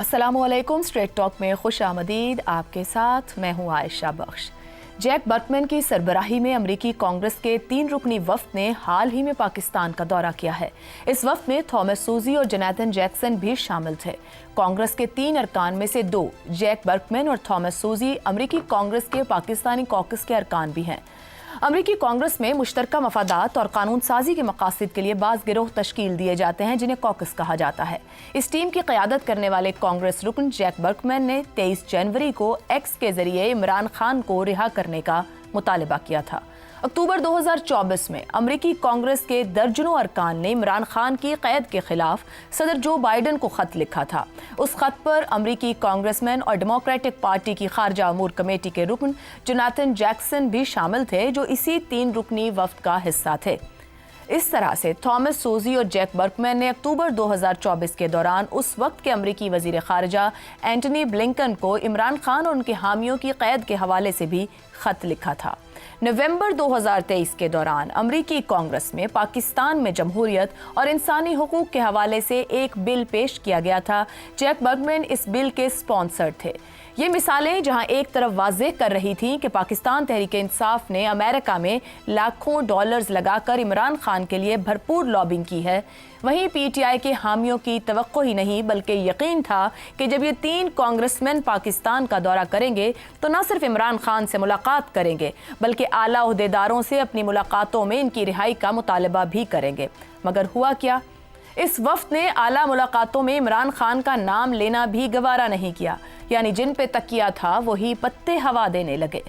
अस्सलामु अलैकुम। Straight talk में खुश आमदीद। आपके साथ मैं हूँ आयशा बख्श। जैक बर्कमैन की सरबराही में अमरीकी कांग्रेस के 3 रुकनी वफ्द ने हाल ही में पाकिस्तान का दौरा किया है। इस वफ्द में थॉमस सूजी और जोनाथन जैक्सन भी शामिल थे। कांग्रेस के 3 अरकान में से 2, जैक बर्कमैन और थॉमस सूजी, अमरीकी कांग्रेस के पाकिस्तानी कॉकस के अरकान भी हैं। अमरीकी कांग्रेस में मुश्तरका मफादात और कानून साजी के मकासद के लिए बाज़ गिरोह तश्कील दिए जाते हैं जिन्हें कॉकस कहा जाता है। इस टीम की क़यादत करने वाले कांग्रेस रुकन जैक बर्कमैन ने 23 जनवरी को एक्स के जरिए इमरान खान को रिहा करने का मुतालबा किया था। अक्टूबर 2024 में अमरीकी कांग्रेस के दर्जनों अरकान ने इमरान खान की क़ैद के खिलाफ सदर जो बाइडन को खत लिखा था। उस खत पर अमरीकी कांग्रेसमैन और डेमोक्रेटिक पार्टी की खारजा अमूर कमेटी के रुकन जोनाथन जैक्सन भी शामिल थे, जो इसी 3 रुकनी वफ्द का हिस्सा थे। इस तरह से थॉमस सूजी और जैक बर्कमैन ने अक्टूबर 2024 के दौरान उस वक्त के अमरीकी वजीर खारजा एंटनी ब्लिंकन को इमरान खान और उनके हामियों की क़ैद के हवाले से भी खत लिखा था। नवंबर 2023 के दौरान अमरीकी कांग्रेस में पाकिस्तान में जमहूरियत और इंसानी हुकूक के हवाले से एक बिल पेश किया गया था। जैक बर्कमैन इस बिल के स्पॉन्सर थे। ये मिसालें जहां एक तरफ वाज़ेह कर रही थीं कि पाकिस्तान तहरीक इंसाफ ने अमेरिका में लाखों डॉलर्स लगाकर इमरान खान के लिए भरपूर लॉबिंग की है, वहीं पीटीआई के हामियों की तवक्को ही नहीं बल्कि यकीन था कि जब ये 3 कांग्रेसमैन पाकिस्तान का दौरा करेंगे तो न सिर्फ इमरान खान से मुलाकात करेंगे बल्कि आला ओहदेदारों से अपनी मुलाकातों में इनकी रिहाई का मुतालबा भी करेंगे। मगर हुआ क्या? इस वफ्द ने आला मुलाकातों में इमरान खान का नाम लेना भी गवारा नहीं किया, यानी जिन पे तकिया था वही पत्ते हवा देने लगे।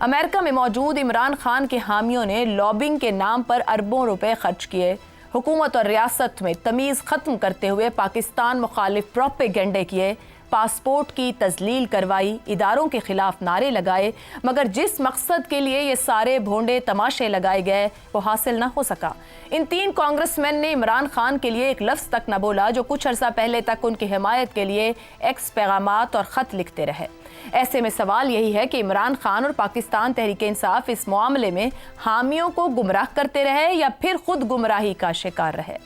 अमेरिका में मौजूद इमरान खान के हामियों ने लॉबिंग के नाम पर अरबों रुपए खर्च किए, हुकूमत और रियासत में तमीज़ ख़त्म करते हुए पाकिस्तान मुखालिफ प्रोपेगेंडे किए, पासपोर्ट की तजलील करवाई, इदारों के खिलाफ नारे लगाए, मगर जिस मकसद के लिए ये सारे भोंडे तमाशे लगाए गए वो हासिल न हो सका। इन 3 कांग्रेसमैन ने इमरान खान के लिए एक लफ्ज़ तक न बोला, जो कुछ अरसा पहले तक उनकी हिमायत के लिए एक्स पैगामात और ख़त लिखते रहे। ऐसे में सवाल यही है कि इमरान खान और पाकिस्तान तहरीक इंसाफ इस मामले में हामियों को गुमराह करते रहे या फिर खुद गुमराही का शिकार रहे।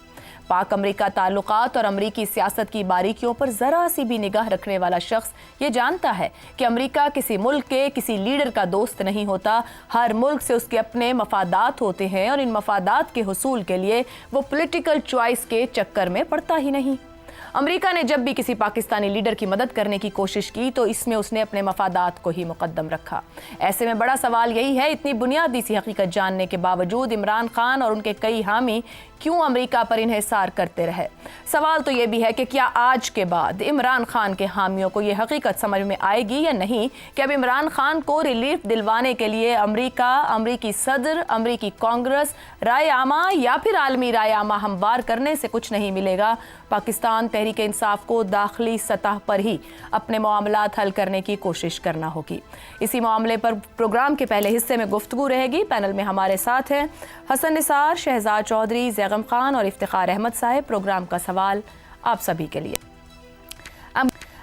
पाक अमरीका ताल्लुकात और अमरीकी सियासत की बारीकियों पर ज़रा सी भी निगाह रखने वाला शख्स ये जानता है कि अमरीका किसी मुल्क के किसी लीडर का दोस्त नहीं होता। हर मुल्क से उसके अपने मफादात होते हैं और इन मफादात के हुसूल के लिए वो पॉलिटिकल चॉइस के चक्कर में पड़ता ही नहीं। अमेरिका ने जब भी किसी पाकिस्तानी लीडर की मदद करने की कोशिश की तो इसमें उसने अपने मफादात को ही मुकद्दम रखा। ऐसे में बड़ा सवाल यही है, इतनी बुनियादी सी हकीकत जानने के बावजूद इमरान खान और उनके कई हामी क्यों अमेरिका पर इन्हिसार करते रहे? सवाल तो ये भी है कि क्या आज के बाद इमरान खान के हामियों को ये हकीकत समझ में आएगी या नहीं कि अब इमरान खान को रिलीफ दिलवाने के लिए अमेरिका, अमेरिकी सदर, अमेरिकी कांग्रेस, राय आमा या फिर आलमी राय आमा हमवार करने से कुछ नहीं मिलेगा। पाकिस्तान तहरीक इंसाफ को दाखिली सतह पर ही अपने मामलात हल करने की कोशिश करना होगी। इसी मामले पर प्रोग्राम के पहले हिस्से में गुफ्तगू रहेगी। पैनल में हमारे साथ हैं हसन निसार, शहजाद चौधरी, जैगम खान और इफ्तिखार अहमद साहब। प्रोग्राम का सवाल आप सभी के लिए।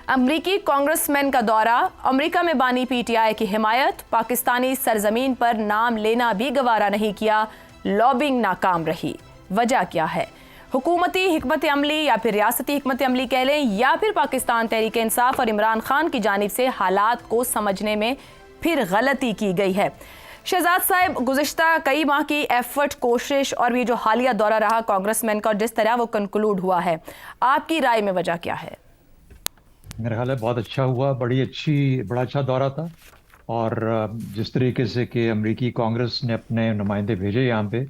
अमरीकी कांग्रेसमैन का दौरा, अमेरिका में बानी पीटीआई की हिमायत, पाकिस्तानी सरजमीन पर नाम लेना भी गवारा नहीं किया, लॉबिंग नाकाम रही। वजह क्या है? हुकूमती हिकमत अमली या फिर रियासती हिकमत अमली कह लें, या फिर पाकिस्तान तहरीक इंसाफ और इमरान खान की जानिब से हालात को समझने में फिर गलती की गई है। शहजाद साहब, गुज़िश्ता कई माह की एफर्ट, कोशिश और ये जो हालिया दौरा रहा कांग्रेसमैन का और जिस तरह वो कंक्लूड हुआ है, आपकी राय में वजह क्या है? मेरा ख्याल है बहुत अच्छा हुआ, बड़ा अच्छा दौरा था। और जिस तरीके से कि अमेरिकी कांग्रेस ने अपने नुमाइंदे भेजे यहाँ पे,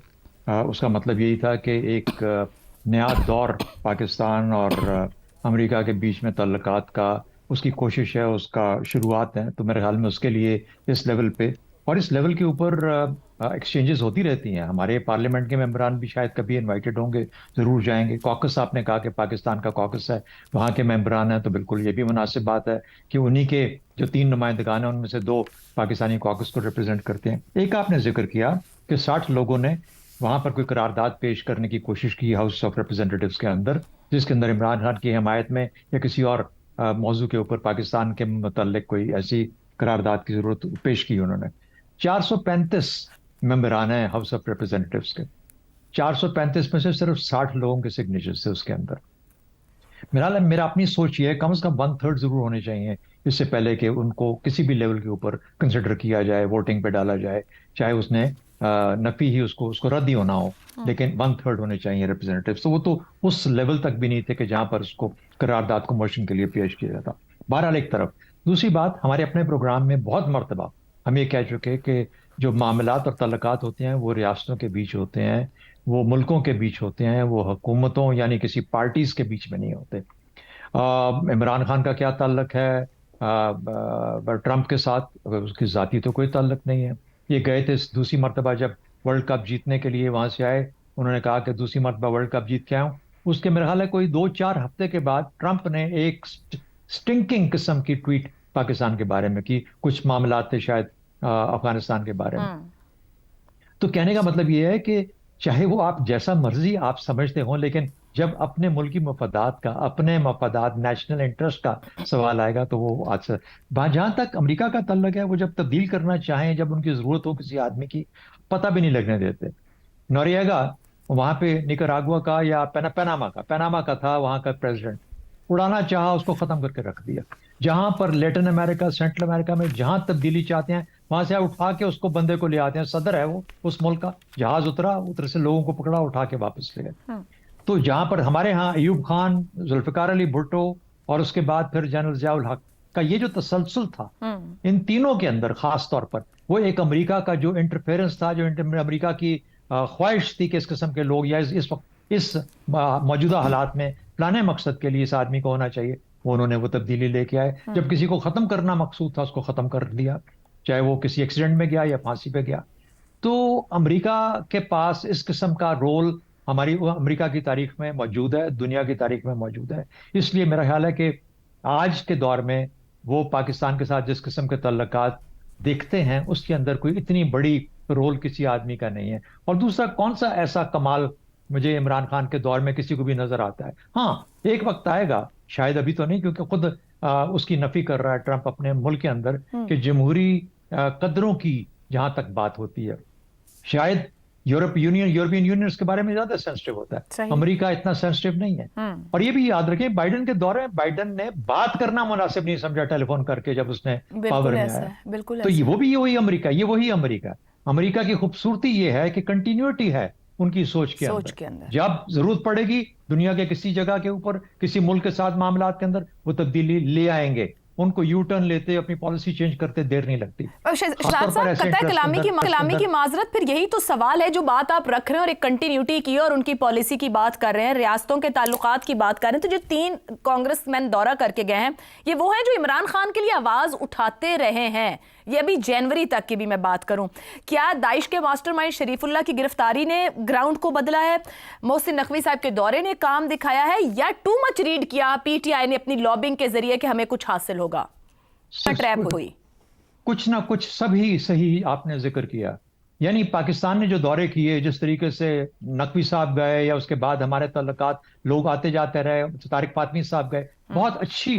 उसका मतलब यही था कि एक नया दौर पाकिस्तान और अमेरिका के बीच में तल्लुकात का उसकी कोशिश है, उसका शुरुआत है। तो मेरे ख्याल में उसके लिए इस लेवल पे और इस लेवल के ऊपर एक्सचेंजेस होती रहती हैं। हमारे पार्लियामेंट के मेंबरान भी शायद कभी इनवाइटेड होंगे, ज़रूर जाएंगे। कॉकस, आपने कहा कि पाकिस्तान का कॉकस है, वहाँ के मेंबरान हैं, तो बिल्कुल ये भी मुनासिब बात है कि उन्हीं के जो 3 नुमाइंदगान हैं उनमें से 2 पाकिस्तानी कॉकस को रिप्रेजेंट करते हैं। एक आपने जिक्र किया कि 60 लोगों ने वहाँ पर कोई करारदाद पेश करने की कोशिश की हाउस ऑफ रिप्रेजेंटेटिव्स के अंदर, जिसके अंदर इमरान खान की हिमायत में या किसी और मौजू के ऊपर पाकिस्तान के मुतल्लिक कोई ऐसी करारदाद की ज़रूरत पेश की उन्होंने। 435 मेंबरान हैं हाउस ऑफ रिप्रेजेंटेटिव्स के, 435 में से सिर्फ 60 लोगों के सिग्नेचर्स थे उसके अंदर। मेरा अपनी सोच ये है, कम से कम 1/3 जरूर होने चाहिए इससे पहले कि उनको किसी भी लेवल के ऊपर कंसिडर किया जाए, वोटिंग पे डाला जाए, चाहे उसने नफी ही उसको उसको रद्द ही होना हो, लेकिन 1/3 होने चाहिए रिप्रेजेंटेटिव। तो वो तो उस लेवल तक भी नहीं थे कि जहां पर उसको करारदाद को मोशन के लिए पेश किया जाता। बहरहाल एक तरफ, दूसरी बात, हमारे अपने प्रोग्राम में बहुत मर्तबा हम ये कह चुके कि जो मामलात और तल्लुकात होते हैं वो रियासतों के बीच होते हैं, वो मुल्कों के बीच होते हैं, वो हुकूमतों यानी किसी पार्टीज के बीच में नहीं होते। इमरान खान का क्या ताल्लुक है ट्रंप के साथ? उसकी जाती तो कोई ताल्लुक नहीं है। ये गए थे दूसरी मरतबा जब वर्ल्ड कप जीतने के लिए वहां से आए, उन्होंने कहा कि दूसरी मरतबा वर्ल्ड कप जीत के आऊं। उसके मेरे ख्याल है कोई 2-4 हफ्ते के बाद ट्रंप ने एक स्टिंकिंग किस्म की ट्वीट पाकिस्तान के बारे में की, कुछ मामलात थे शायद अफगानिस्तान के बारे में। तो कहने का मतलब ये है कि चाहे वो आप जैसा मर्जी आप समझते हो, लेकिन जब अपने मुल्की मफादात का, अपने मफादात नेशनल इंटरेस्ट का सवाल आएगा तो वो आज जहां तक अमेरिका का तल्लुक है, वो जब तब्दील करना चाहें, जब उनकी जरूरत हो किसी आदमी की, पता भी नहीं लगने देते। नोरिएगा वहां पे निकरागुआ का या पैनामा का था वहां का प्रेसिडेंट, उड़ाना चाहा, उसको खत्म करके रख दिया। जहां पर लेटिन अमेरिका, सेंट्रल अमेरिका में जहां तब्दीली चाहते हैं वहां से उठा के उसको बंदे को ले आते हैं। सदर है वो उस मुल्क का, जहाज उतरा, उतर से लोगों को पकड़ा, उठा के वापस ले गए। तो जहां पर हमारे यहाँ अयूब खान, जुल्फिकार अली भुट्टो और उसके बाद फिर जनरल जियाउल हक का ये जो तसलसल था, इन तीनों के अंदर खास तौर पर वो एक अमेरिका का जो इंटरफेरेंस था, जो अमेरिका की ख्वाहिश थी कि इस किस्म के लोग या इस वक्त इस मौजूदा हालात में फलाने मकसद के लिए इस आदमी को होना चाहिए, वो उन्होंने वो तब्दीली लेके आए। जब किसी को खत्म करना मकसूद था, उसको खत्म कर दिया, चाहे वो किसी एक्सीडेंट में गया या फांसी पे गया। तो अमेरिका के पास इस किस्म का रोल हमारी अमेरिका की तारीख में मौजूद है, दुनिया की तारीख में मौजूद है। इसलिए मेरा ख्याल है कि आज के दौर में वो पाकिस्तान के साथ जिस किस्म के तल्लुकात देखते हैं, उसके अंदर कोई इतनी बड़ी रोल किसी आदमी का नहीं है। और दूसरा, कौन सा ऐसा कमाल मुझे इमरान खान के दौर में किसी को भी नजर आता है? हाँ, एक वक्त आएगा, शायद अभी तो नहीं, क्योंकि खुद उसकी नफी कर रहा है ट्रंप अपने मुल्क के अंदर, कि जमहूरी कदरों की जहां तक बात होती है, शायद यूरोपियन यूनियन उसके बारे में ज्यादा सेंसिटिव होता है, अमेरिका इतना सेंसिटिव नहीं है। और ये भी याद रखें, बाइडेन के दौर में बाइडेन ने बात करना मुनासिब नहीं समझा टेलीफोन करके जब उसने पावर में आया। तो ये वो भी वही अमेरिका, ये वही अमेरिका। अमेरिका की खूबसूरती ये है कि कंटिन्यूटी है उनकी सोच के अंदर। जब जरूरत पड़ेगी दुनिया के किसी जगह के ऊपर, किसी मुल्क के साथ मामलात के अंदर, वो तब्दीली ले आएंगे। उनको यू टर्न लेते, अपनी पॉलिसी चेंज करते देर नहीं लगती। कलामी की माजरत, फिर यही तो सवाल है जो बात आप रख रहे हैं, और एक कंटिन्यूटी की और उनकी पॉलिसी की बात कर रहे हैं, रियासतों के ताल्लुकात की बात कर रहे हैं। तो जो 3 कांग्रेसमैन दौरा करके गए हैं, ये वो हैं जो इमरान खान के लिए आवाज उठाते रहे हैं। ये अभी जनवरी तक की भी मैं बात करूं, क्या दाइश के मास्टरमाइंड शरीफुल्लाह की गिरफ्तारी ने ग्राउंड को बदला है, मोहसिन नकवी साहब के दौरे ने काम दिखाया है, या टू मच रीड किया पीटीआई ने अपनी लॉबिंग के जरिए कि हमें कुछ हासिल होगा, ट्रैप हुई? कुछ ना कुछ सभी सही आपने जिक्र किया। यानी पाकिस्तान ने जो दौरे किए, जिस तरीके से नकवी साहब गए, या उसके बाद हमारे तल्लुकात लोग आते जाते रहे, तारिक फातमी साहब गए, बहुत अच्छी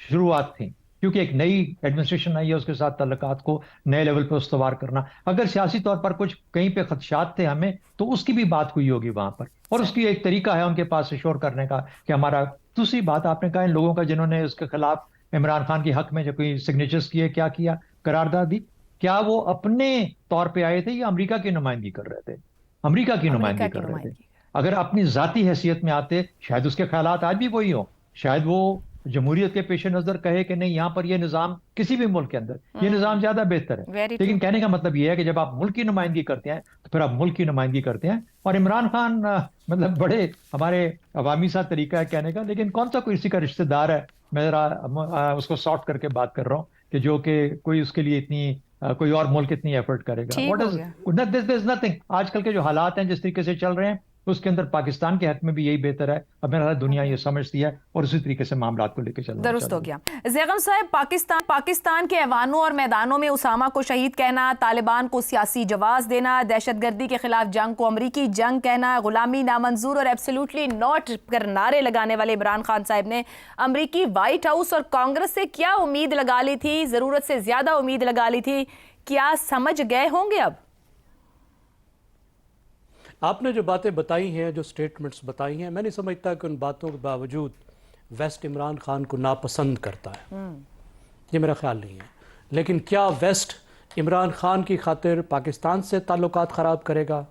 शुरुआत थी, क्योंकि एक नई एडमिनिस्ट्रेशन आई है, उसके साथ तल्लुकात को नए लेवल पर उस्तवार करना। अगर सियासी तौर पर कुछ कहीं पे खदशात थे हमें, तो उसकी भी बात हुई होगी वहां पर, और उसकी एक तरीका है उनके पास श्योर करने का कि हमारा। दूसरी बात आपने कहा, इन लोगों का जिन्होंने उसके खिलाफ इमरान खान के हक में जो कोई सिग्नेचर्स किए, क्या किया, करारदाद दी, क्या वो अपने तौर पे आए थे या अमेरिका की नुमाइंदगी कर रहे थे? अमेरिका की नुमाइंदगी कर रहे थे। अगर अपनी जाती हैसियत में आते, शायद उसके ख्यालात आज भी वही हो, शायद वो जमहूरियत के पेश नजर कहे कि नहीं, यहाँ पर ये निज़ाम, किसी भी मुल्क के अंदर ये निज़ाम ज्यादा बेहतर है। लेकिन कहने का मतलब ये है कि जब आप मुल्क की नुमाइंदगी करते हैं, तो फिर आप मुल्क की नुमाइंदगी करते हैं। और इमरान खान मतलब बड़े हमारे अवामी सा तरीका है कहने का, लेकिन कौन सा कोई किसी का रिश्तेदार है, मैं जरा उसको सॉर्ट करके बात कर रहा हूँ, कि जो कि कोई उसके लिए इतनी कोई और मुल्क इतनी एफर्ट करेगा। What is nothing. आजकल के जो हालात हैं, जिस तरीके से चल रहे हैं, उसके अंदर पाकिस्तान के हक में भी यही बेहतर है। अब मेरा दुनिया ये समझती है और उसी तरीके से मामला को लेकर चलना दुरुस्त हो गया। ज़ैगम साहब, पाकिस्तान के ऐवानों और मैदानों में उसामा को शहीद कहना, तालिबान को सियासी जवाब देना, दहशतगर्दी के खिलाफ जंग को अमरीकी जंग कहना, गुलामी नामंजूर और एब्सोल्युटली नॉट कर नारे लगाने वाले इमरान खान साहब ने अमरीकी व्हाइट हाउस और कांग्रेस से क्या उम्मीद लगा ली थी? जरूरत से ज्यादा उम्मीद लगा ली थी। क्या समझ गए होंगे अब? आपने जो बातें बताई हैं, जो स्टेटमेंट्स बताई हैं, मैं नहीं समझता कि उन बातों के बावजूद वेस्ट इमरान खान को नापसंद करता है, ये मेरा ख्याल नहीं है। लेकिन क्या वेस्ट इमरान खान की खातिर पाकिस्तान से ताल्लुकात ख़राब करेगा?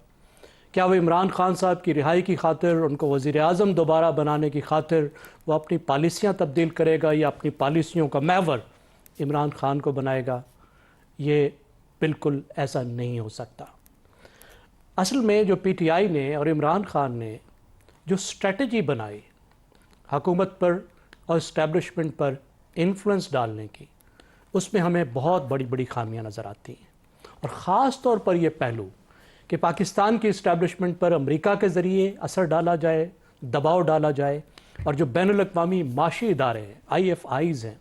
क्या वो इमरान खान साहब की रिहाई की खातिर, उनको वज़ीर आज़म दोबारा बनाने की खातिर वो अपनी पॉलिसियाँ तब्दील करेगा या अपनी पॉलिसियों का महवर इमरान खान को बनाएगा? ये बिल्कुल ऐसा नहीं हो सकता। असल में जो PTI ने और इमरान खान ने जो स्ट्रेटजी बनाई हुकूमत पर और इस्टेब्लिशमेंट पर इन्फ्लुएंस डालने की, उसमें हमें बहुत बड़ी बड़ी खामियां नज़र आती हैं। और ख़ास तौर पर यह पहलू कि पाकिस्तान की इस्टेब्लिशमेंट पर अमेरिका के ज़रिए असर डाला जाए, दबाव डाला जाए, और जो बैनुल-अक़वामी माशी इदारे हैं, IFIs हैं,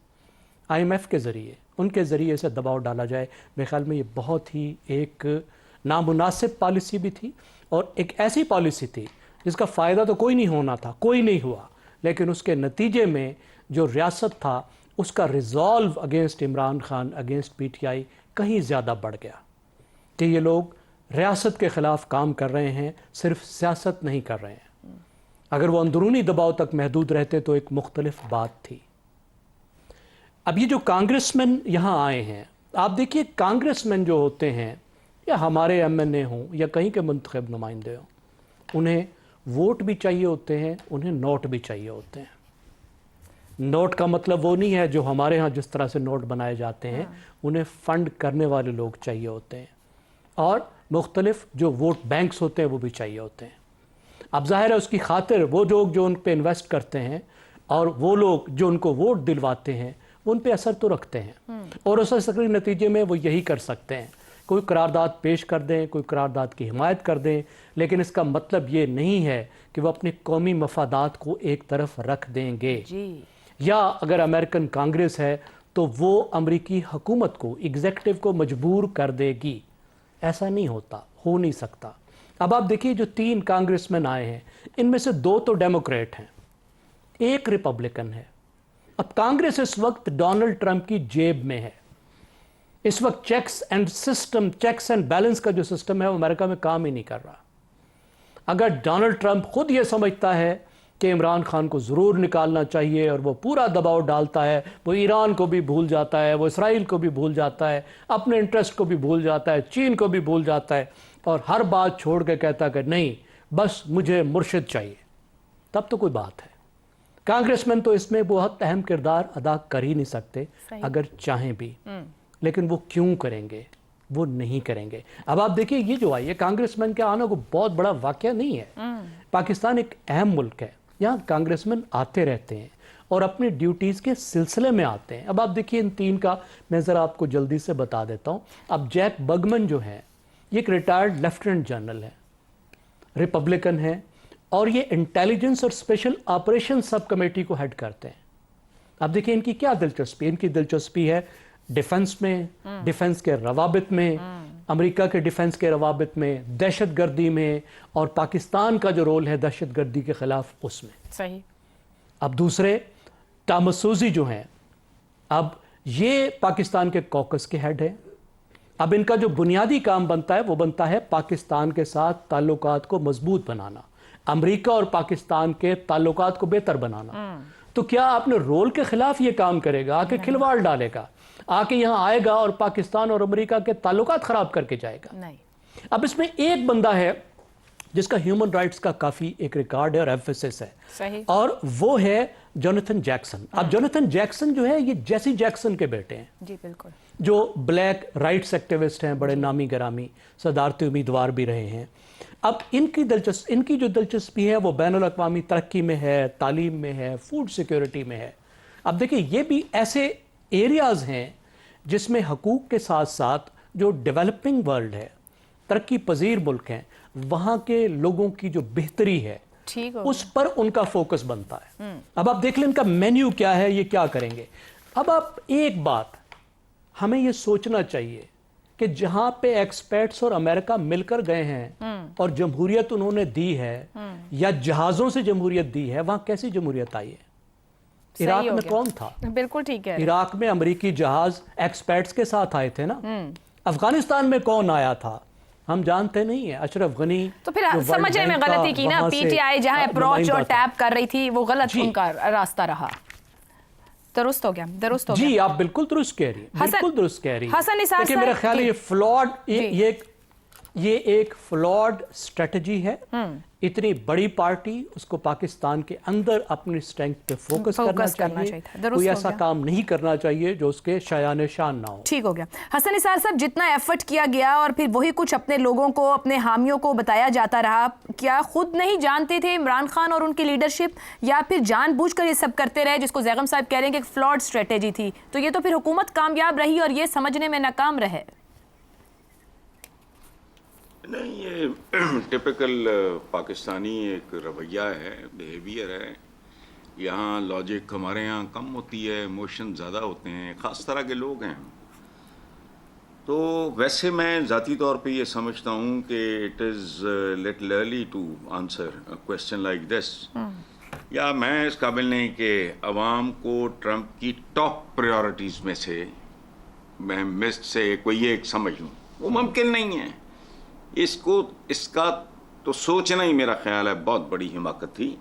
IMF के ज़रिए, उनके ज़रिए से दबाव डाला जाए। मेरे ख्याल में ये बहुत ही एक नामुनासिब पॉलिसी भी थी और एक ऐसी पॉलिसी थी जिसका फ़ायदा तो कोई नहीं होना था, कोई नहीं हुआ, लेकिन उसके नतीजे में जो रियासत था उसका resolve against Imran Khan, against PTI कहीं ज़्यादा बढ़ गया कि ये लोग रियासत के ख़िलाफ़ काम कर रहे हैं, सिर्फ सियासत नहीं कर रहे हैं। अगर वो अंदरूनी दबाव तक महदूद रहते तो एक मुख्तलिफ बात थी। अब ये जो कांग्रेसमैन यहाँ आए हैं, आप देखिए कांग्रेसमैन जो होते हैं, या हमारे MNA हों या कहीं के मुंतखब नुमाइंदे हों, उन्हें वोट भी चाहिए होते हैं, उन्हें नोट भी चाहिए होते हैं। नोट का मतलब वो नहीं है जो हमारे यहाँ जिस तरह से नोट बनाए जाते हैं, उन्हें फ़ंड करने वाले लोग चाहिए होते हैं, और मुख्तलिफ जो वोट बैंक्स होते हैं वो भी चाहिए होते हैं। अब ज़ाहिर है उसकी खातिर वो लोग जो उन पे इन्वेस्ट करते हैं और वो लोग जो उनको वोट दिलवाते हैं वो उन पे असर तो रखते हैं, और उस असर के नतीजे में वो यही कर सकते हैं, कोई करारदाद पेश कर दें, कोई करारदाद की हिमायत कर दें, लेकिन इसका मतलब ये नहीं है कि वो अपने कौमी मफादात को एक तरफ रख देंगे जी। या अगर अमेरिकन कांग्रेस है तो वो अमेरिकी हुकूमत को, एग्जीक्यूटिव को मजबूर कर देगी। ऐसा नहीं होता, हो नहीं सकता। अब आप देखिए जो 3 कांग्रेसमैन आए हैं, इनमें से 2 तो डेमोक्रेट हैं, 1 रिपब्लिकन है। अब कांग्रेस इस वक्त डोनाल्ड ट्रंप की जेब में है। इस वक्त चेक्स एंड बैलेंस का जो सिस्टम है वो अमेरिका में काम ही नहीं कर रहा। अगर डोनाल्ड ट्रंप खुद ये समझता है कि इमरान खान को ज़रूर निकालना चाहिए और वो पूरा दबाव डालता है, वो ईरान को भी भूल जाता है, वो इसराइल को भी भूल जाता है, अपने इंटरेस्ट को भी भूल जाता है, चीन को भी भूल जाता है, और हर बात छोड़ के कहता है कि नहीं बस मुझे मुर्शिद चाहिए, तब तो कोई बात है। कांग्रेसमैन तो इसमें बहुत अहम किरदार अदा कर ही नहीं सकते अगर चाहें भी, लेकिन वो क्यों करेंगे? वो नहीं करेंगे। अब आप देखिए ये जो आई है, कांग्रेसमैन के आना को बहुत बड़ा वाकया नहीं है। पाकिस्तान एक अहम मुल्क है, यहाँ कांग्रेसमैन आते रहते हैं और अपनी ड्यूटीज़ के सिलसिले में आते हैं। अब आप देखिए इन 3 का मैं ज़रा आपको जल्दी से बता देता हूँ। अब जैक बगमन जो है ये एक रिटायर्ड लेफ्टिनेंट जनरल है, रिपब्लिकन है, और ये इंटेलिजेंस और स्पेशल ऑपरेशन सब कमेटी को हेड करते हैं। अब देखिए इनकी क्या दिलचस्पी, इनकी दिलचस्पी है डिफेंस में, डिफेंस के रवाबित में, अमेरिका के डिफेंस के रवाबित में, दहशतगर्दी में, और पाकिस्तान का जो रोल है दहशतगर्दी के खिलाफ उसमें। सही। अब दूसरे टामसूजी जो हैं, अब ये पाकिस्तान के कॉकस के हेड हैं। अब इनका जो बुनियादी काम बनता है वो बनता है पाकिस्तान के साथ ताल्लुकात को मजबूत बनाना, अमेरिका और पाकिस्तान के ताल्लुकात को बेहतर बनाना। तो क्या आपने रोल के खिलाफ ये काम करेगा, आके खिलवाड़ डालेगा, आके यहाँ आएगा और पाकिस्तान और अमेरिका के ताल्लुकात खराब करके जाएगा? नहीं। अब इसमें एक बंदा है जिसका ह्यूमन राइट्स का काफी एक रिकॉर्ड है और एम्फेसिस है, सही। और वो है जोनाथन जैक्सन। अब जोनाथन जैक्सन जो है ये जेसी जैक्सन के बेटे हैं, जी बिल्कुल, जो ब्लैक राइट्स एक्टिविस्ट हैं, बड़े नामी गरामी सदारती उम्मीदवार भी रहे हैं। अब इनकी जो दिलचस्पी है वो बैनुल अक़वामी तरक्की में है, तालीम में है, फूड सिक्योरिटी में है। अब देखिए ये भी ऐसे एरियाज़ हैं जिसमें हकूक़ के साथ साथ जो डेवलपिंग वर्ल्ड है, तरक्की पजीर मुल्क हैं, वहाँ के लोगों की जो बेहतरी है ठीक हो, उस पर उनका फोकस बनता है। अब आप देख लें इनका मेन्यू क्या है, ये क्या करेंगे। अब आप एक बात हमें ये सोचना चाहिए कि जहां पे एक्सपर्ट्स और अमेरिका मिलकर गए हैं और जमहूरियत उन्होंने दी है या जहाजों से जमहूरियत दी है, वहां कैसी जमहूरियत आई है? इराक में कौन था? बिल्कुल ठीक है। इराक में अमेरिकी जहाज एक्सपर्ट्स के साथ आए थे ना। अफगानिस्तान में कौन आया था? ہم جانتے نہیں ہیں اشرف غنی تو پھر سمجھنے میں غلطی کی نا, پی ٹی آئی جہاں اپروچ اور ٹیپ کر رہی تھی وہ غلط ان کا راستہ رہا. درست ہو گیا, درست ہو گیا. جی آپ بالکل درست کہہ رہی ہیں, بالکل درست کہہ رہی ہیں. حسن نثار لیکن میرا خیال ہے یہ فلاڈ, یہ ایک فلاڈ اسٹریٹجی ہے. اتنی بڑی پارٹی, اس کو پاکستان کے اندر اپنی اسٹرینتھ پہ فوکس کرنا چاہیے. کوئی ایسا کام نہیں کرنا چاہیے جو اس کے شایان شان نہ ہو. ٹھیک ہو گیا. حسن نثار صاحب, جتنا ایفرٹ کیا گیا اور پھر وہی کچھ اپنے لوگوں کو, اپنے حامیوں کو بتایا جاتا رہا, کیا خود نہیں جانتے تھے عمران خان اور ان کی لیڈرشپ, یا پھر جان بوجھ کر یہ سب کرتے رہے جس کو زیغم صاحب کہہ رہے ہیں کہ ایک فلاڈ اسٹریٹجی تھی؟ تو یہ تو پھر حکومت کامیاب رہی اور یہ سمجھنے میں ناکام رہے. نہیں, یہ ٹپیکل پاکستانی ایک رویہ ہے, بیہیویئر ہے. یہاں لاجک ہمارے یہاں کم ہوتی ہے, ایموشن زیادہ ہوتے ہیں, خاص طرح کے لوگ ہیں. تو ویسے میں ذاتی طور پہ یہ سمجھتا ہوں کہ it is little early to answer question like this. یا میں اس قابل نہیں کہ عوام کو ٹرمپ کی ٹاپ پریورٹیز میں سے میں مسٹ سے کوئی ایک سمجھ لوں, وہ ممکن نہیں ہے. اس کا تو سوچنا ہی میرا خیال ہے بہت بڑی حماقت تھی.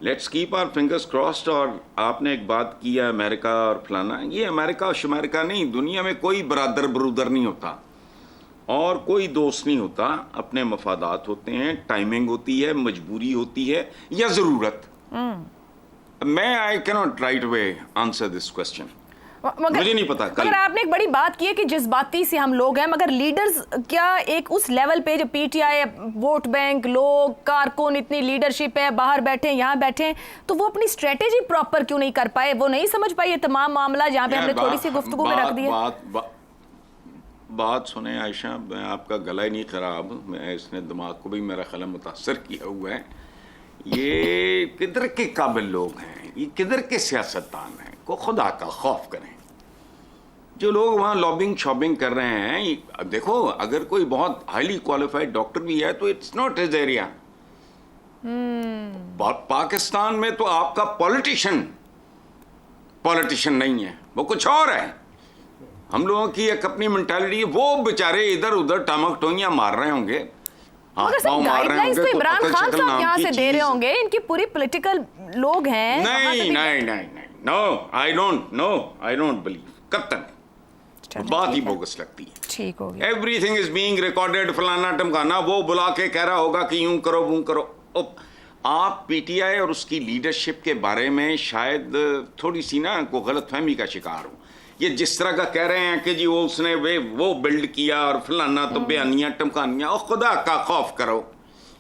Let's keep our fingers crossed. اور آپ نے ایک بات کی ہے امریکہ اور فلانا, یہ امریکہ اور شمریکہ نہیں, دنیا میں کوئی برادر نہیں ہوتا اور کوئی دوست نہیں ہوتا. اپنے مفادات ہوتے ہیں, ٹائمنگ ہوتی ہے, مجبوری ہوتی ہے یا ضرورت. میں I can't right away answer this question, مجھے نہیں پتا. مگر آپ نے ایک بڑی بات کی ہے کہ جذباتی سے ہم لوگ ہیں, مگر لیڈرز کیا ایک اس لیول پہ جو P T I, vote bank, لوگ, کارکن, اتنی لیڈرشپ ہے, باہر بیٹھے یہاں بیٹھے, تو وہ اپنی اسٹریٹجی پراپر کیوں نہیں کر پائے؟ وہ نہیں سمجھ پائے یہ تمام معاملہ جہاں پہ ہم نے تھوڑی سی گفتگو میں رکھ دیا. بات سنیں عائشہ, میں آپ کا گلا ہی نہیں خراب, میں اس نے دماغ کو بھی میرا خیال متاثر کیا ہوا ہے. یہ کدھر کے قابل لوگ ہیں, یہ کدھر کے سیاستدان ہیں, کو خدا کا خوف کریں. جو لوگ وہاں لابنگ شاپنگ کر رہے ہیں, دیکھو اگر کوئی بہت ہائیلی کوالیفائڈ ڈاکٹر بھی ہے تو it's not his area. Pakistan میں تو آپ کا پولیٹیشین نہیں ہے, وہ کچھ اور ہے. ہم لوگوں کی ایک اپنی مینٹالٹی ہے, وہ بیچارے ادھر ادھر ٹامک ٹوئیاں مار رہے ہوں گے, مگر سب گائیڈ لائنز تو عمران خان صاحب یہاں سے دے رہے ہوں گے, ان کی پوری پولیٹیکل لوگ ہیں. آئی ڈونٹ بلیو, قطعاً بات ہی بوگس لگتی ہے. ٹھیک ہو گیا. Every thing is being recorded, فلانا ٹمکانا, وہ بلا کے کہہ رہا ہوگا کہ یوں کرو وہ کرو. آپ پی ٹی آئی اور اس کی لیڈرشپ کے بارے میں شاید تھوڑی سی نا کو غلط فہمی کا شکار ہو. یہ جس طرح کا کہہ رہے ہیں کہ جی وہ اس نے وہ بلڈ کیا اور فلانا, تو بیانیاں ٹمکانیاں, اور خدا کا خوف کرو.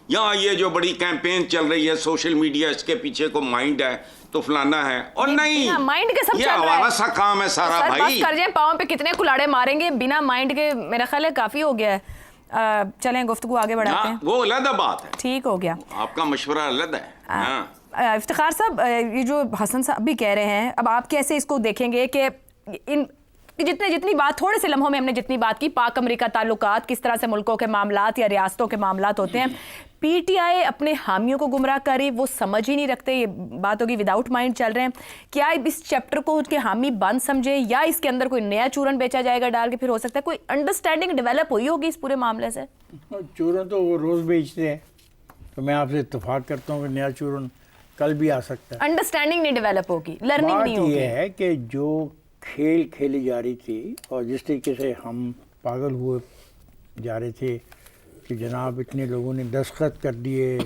یہاں یہ جو بڑی کیمپین چل رہی ہے سوشل میڈیا, اس کے پیچھے کو مائنڈ ہے تو فلانا ہے, اور نہیں, مائنڈ کے سب یہ ہمارا سا کام ہے سارا. بھائی کر جائیں, پاؤں پہ کتنے کلاڑے ماریں گے بنا مائنڈ کے, میرا خیال ہے کافی ہو گیا ہے. چلیں گفتگو آگے بڑھاتے ہیں. وہ علیحدہ بات ہے, ٹھیک ہو گیا, آپ کا مشورہ علیحدہ ہے. افتخار صاحب, یہ جو حسن صاحب بھی کہہ رہے ہیں, اب آپ کیسے اس کو دیکھیں گے کہ جتنی بات تھوڑے سے لمحوں میں ہم نے جتنی بات کی, پاک امریکہ تعلقات, کس طرح سے ملکوں کے معاملات یا ریاستوں کے معاملات ہوتے ہیں, پی ٹی آئی اپنے حامیوں کو گمراہ کر رہی, وہ سمجھ ہی نہیں رکھتے, یہ بات ہوگی وداؤٹ مائنڈ چل رہے ہیں. کیا اس چیپٹر کو ان کے حامی بند سمجھے, یا اس کے اندر کوئی نیا چورن بیچا جائے گا ڈال کے, پھر ہو سکتا ہے کوئی انڈرسٹینڈنگ ڈیولپ ہوئی ہوگی اس پورے معاملے سے؟ چورن تو وہ روز بیچتے ہیں, تو میں آپ سے اتفاق کرتا ہوں کہ نیا چورن کل بھی آ سکتا ہے. انڈرسٹینڈنگ نہیں ڈیولپ ہوگی, لرننگ نہیں ہوگی. بات یہ ہے کہ جو کھیل کھیلی جا رہی تھی اور جس طریقے سے ہم پاگل ہوئے جا رہے تھے کہ جناب اتنے لوگوں نے دستخط کر دیے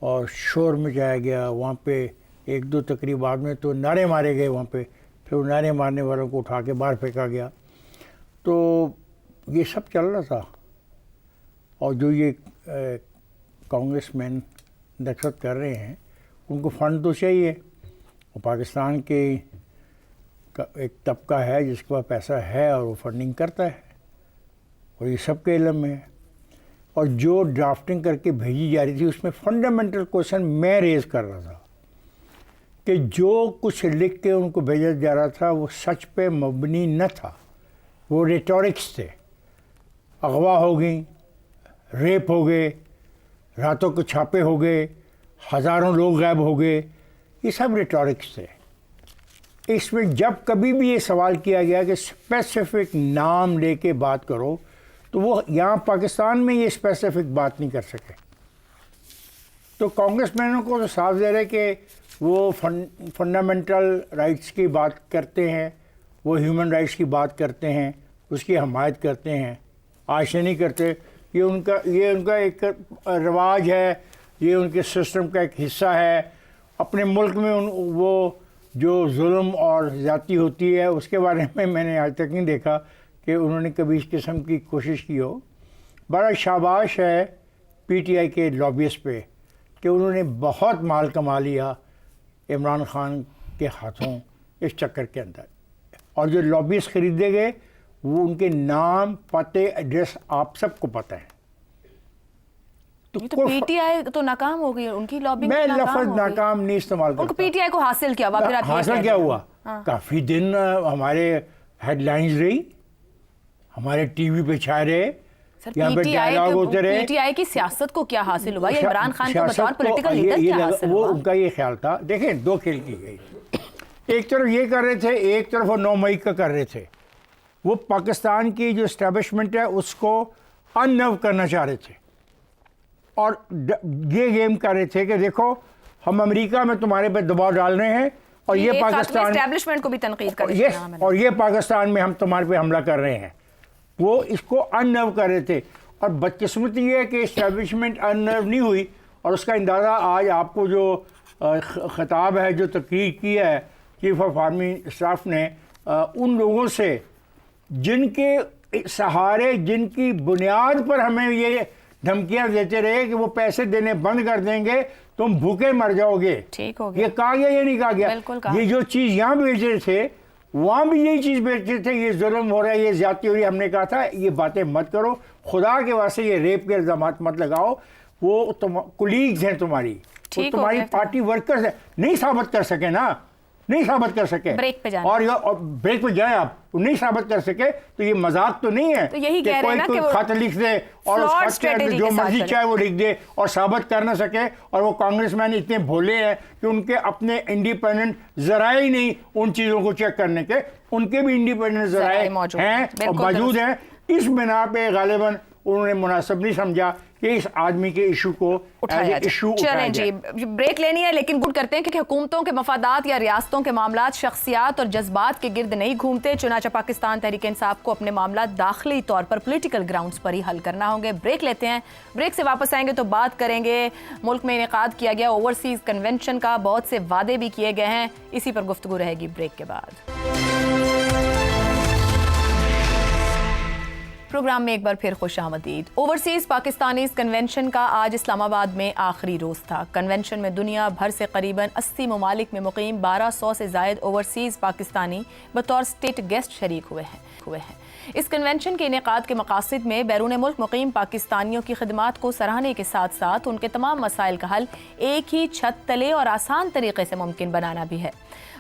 اور شور مچایا گیا, وہاں پہ ایک دو تقریبات میں تو نعرے مارے گئے وہاں پہ, پھر وہ نعرے مارنے والوں کو اٹھا کے باہر پھینکا گیا. تو یہ سب چل رہا تھا, اور جو یہ کانگریس مین دستخط کر رہے ہیں ان کو فنڈ تو چاہیے, اور پاکستان کے ایک طبقہ ہے جس کے پاس پیسہ ہے اور وہ فنڈنگ کرتا ہے, اور یہ سب کے علم میں ہے. اور جو ڈرافٹنگ کر کے بھیجی جا رہی تھی اس میں فنڈامنٹل کوشچن میں ریز کر رہا تھا کہ جو کچھ لکھ کے ان کو بھیجا جا رہا تھا وہ سچ پہ مبنی نہ تھا, وہ ریٹورکس تھے. اغوا ہو گئیں, ریپ ہو گئے, راتوں کے چھاپے ہو گئے, ہزاروں لوگ غائب ہو گئے, یہ سب ریٹورکس تھے. اس میں جب کبھی بھی یہ سوال کیا گیا کہ اسپیسیفک نام لے کے بات کرو تو وہ یہاں پاکستان میں یہ اسپیسیفک بات نہیں کر سکے. تو کانگریس مینوں کو تو صاف ظاہر ہے کہ وہ فنڈامنٹل رائٹس کی بات کرتے ہیں, وہ ہیومن رائٹس کی بات کرتے ہیں, اس کی حمایت کرتے ہیں. آج سے نہیں کرتے, یہ ان کا ایک رواج ہے, یہ ان کے سسٹم کا ایک حصہ ہے. اپنے ملک میں وہ جو ظلم اور زیادتی ہوتی ہے اس کے بارے میں نے آج تک نہیں دیکھا کہ انہوں نے کبھی اس قسم کی کوشش کی ہو. بڑا شاباش ہے پی ٹی آئی کے لابیس پہ کہ انہوں نے بہت مال کما لیا عمران خان کے ہاتھوں اس چکر کے اندر. اور جو لابیس خریدے گئے وہ ان کے نام, پتے, ایڈریس آپ سب کو پتہ ہے. تو پی ٹی آئی تو ناکام ہو گئی, ان کی لابنگ میں لفظ ناکام نہیں استعمال کرتا. ان کو پی ٹی آئی کو حاصل کیا ہوا, پھر آپ حاصل کیا ہوا؟ کافی دن ہمارے ہیڈ لائنز رہی, ہمارے ٹی وی پہ چھائے رہے, یہاں پہ ڈائلاگ ہوتے رہے. پی ٹی آئی کی سیاست کو کیا حاصل ہوا, یا عمران خان کو بطور پولیٹیکل لیڈر کیا حاصل وہ ہوا؟ ان کا یہ خیال تھا. دیکھیں دو کھیل کی گئی, ایک طرف یہ کر رہے تھے, ایک طرف وہ 9 مئی کا کر رہے تھے. وہ پاکستان کی جو اسٹیبلشمنٹ ہے اس کو ان نو کرنا چاہ رہے تھے, اور یہ گیم کر رہے تھے کہ دیکھو ہم امریکہ میں تمہارے پہ دباؤ ڈال رہے ہیں, اور یہ پاکستان اسٹیبلشمنٹ کو بھی تنقید کر اور یہ پاکستان میں ہم تمہارے پہ حملہ کر رہے ہیں. وہ اس کو ان نو کر رہے تھے. اور بدقسمتی یہ ہے کہ اسٹیبلشمنٹ ان نو نہیں ہوئی, اور اس کا اندازہ آج آپ کو جو خطاب ہے, جو تقریر کی ہے چیف آف آرمی اسٹاف نے ان لوگوں سے جن کے سہارے, جن کی بنیاد پر ہمیں یہ دھمکیاں دیتے رہے کہ وہ پیسے دینے بند کر دیں گے, تم بھوکے مر جاؤ گے. ٹھیک ہو گیا, یہ کہا گیا, یہ نہیں کہا گیا. یہ جو چیز یہاں بیچ رہے تھے وہاں بھی یہی چیز بیچتے تھے, یہ ظلم ہو رہا ہے, یہ زیادتی ہو رہی ہے. ہم نے کہا تھا یہ باتیں مت کرو, خدا کے واسطے یہ ریپ کے الزامات مت لگاؤ. وہ کولیگز ہیں تمہاری, وہ تمہاری پارٹی ورکرز ہیں, نہیں ثابت کر سکے نا, نہیں ثابت کر سکے. بریک پہ جانا, اور بریک پہ جائیں آپ, نہیں ثابت کر سکے تو یہ مذاق تو نہیں ہے کہ کوئی خط لکھ دے اور اس خط کے اندر جو مرضی چاہے وہ لکھ دے اور ثابت کر نہ سکے. اور وہ کانگریس مین اتنے بھولے ہیں کہ ان کے اپنے انڈیپینڈنٹ ذرائع ہی نہیں ان چیزوں کو چیک کرنے کے, ان کے بھی انڈیپینڈنٹ ذرائع ہیں اور موجود ہیں. اس بنا پہ غالباً انہوں نے مناسب نہیں سمجھا کہ اس آدمی کے ایشو کو ایشو چلیں جی بریک لینی ہے, لیکن گڈ کرتے ہیں کہ حکومتوں کے مفادات یا ریاستوں کے معاملات شخصیات اور جذبات کے گرد نہیں گھومتے. چنانچہ پاکستان تحریک انصاف کو اپنے معاملات داخلی طور پر پولیٹیکل گراؤنڈز پر ہی حل کرنا ہوں گے. بریک لیتے ہیں, بریک سے واپس آئیں گے تو بات کریں گے ملک میں انعقاد کیا گیا اوورسیز کنونشن کا, بہت سے وعدے بھی کیے گئے ہیں, اسی پر گفتگو رہے گی بریک کے بعد. پروگرام میں ایک بار پھر خوش آمدید. اوورسیز پاکستانیز کنونشن کا آج اسلام آباد میں آخری روز تھا. کنونشن میں دنیا بھر سے قریباً 80 ممالک میں مقیم 1200 سے زائد اوورسیز پاکستانی بطور اسٹیٹ گیسٹ شریک ہوئے ہیں. اس کنونشن کے انعقاد کے مقاصد میں بیرون ملک مقیم پاکستانیوں کی خدمات کو سراہنے کے ساتھ ساتھ ان کے تمام مسائل کا حل ایک ہی چھت تلے اور آسان طریقے سے ممکن بنانا بھی ہے.